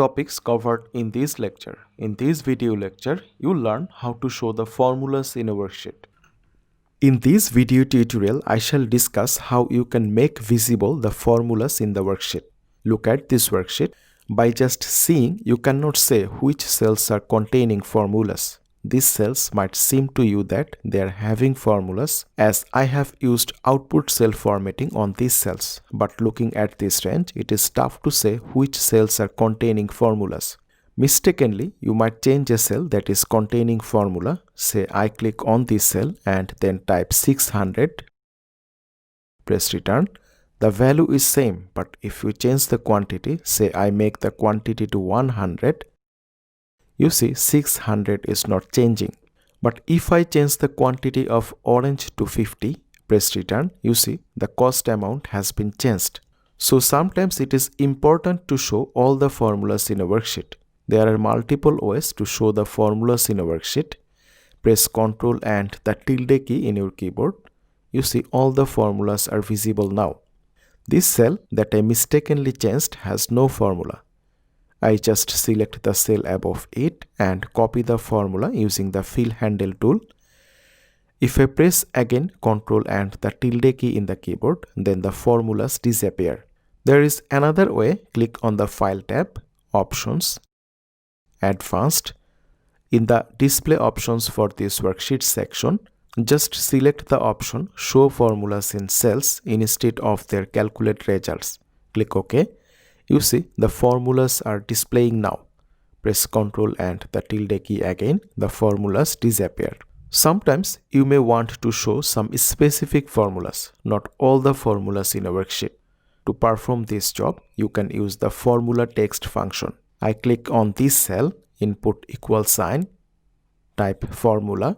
topics covered in this lecture. In this video lecture, you'll learn how to show the formulas in a worksheet. In this video tutorial, I shall discuss how you can make visible the formulas in the worksheet. Look at this worksheet. By just seeing, you cannot say which cells are containing formulas. These cells might seem to you that they are having formulas, as I have used output cell formatting on these cells. But looking at this range, it is tough to say which cells are containing formulas. Mistakenly, you might change a cell that is containing formula. Say I click on this cell and then type 600, press return. The value is same, but if you change the quantity, say I make the quantity to 100, you see 600 is not changing. But if I change the quantity of orange to 50, press return, you see the cost amount has been changed. So sometimes it is important to show all the formulas in a worksheet. There are multiple ways to show the formulas in a worksheet. Press Ctrl and the tilde key in your keyboard. You see all the formulas are visible now. This cell that I mistakenly changed has no formula. I just select the cell above it and copy the formula using the fill handle tool. If I press again Ctrl and the tilde key in the keyboard, then the formulas disappear. There is another way. Click on the File tab, Options, Advanced. In the Display Options for this worksheet section, just select the option Show Formulas in Cells instead of their Calculate Results. Click OK. You see the formulas are displaying now. Press Ctrl and the tilde key again. The formulas disappear. Sometimes you may want to show some specific formulas, not all the formulas in a worksheet. To perform this job, you can use the formula text function. I click on this cell, input equal sign, type formula.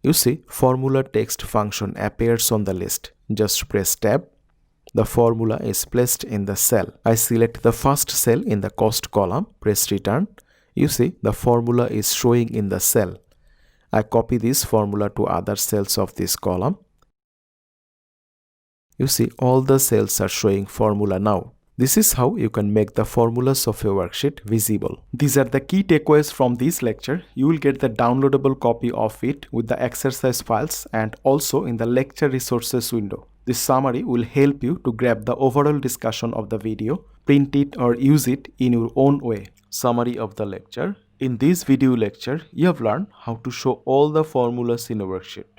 You see formula text function appears on the list. Just press tab. The formula is placed in the cell. I select the first cell in the cost column, press return. You see the formula is showing in the cell. I copy this formula to other cells of this column. You see all the cells are showing formula now. This is how you can make the formulas of your worksheet visible. These are the key takeaways from this lecture. You will get the downloadable copy of it with the exercise files and also in the lecture resources window. This summary will help you to grab the overall discussion of the video, print it or use it in your own way. Summary of the lecture. In this video lecture, you have learned how to show all the formulas in a worksheet.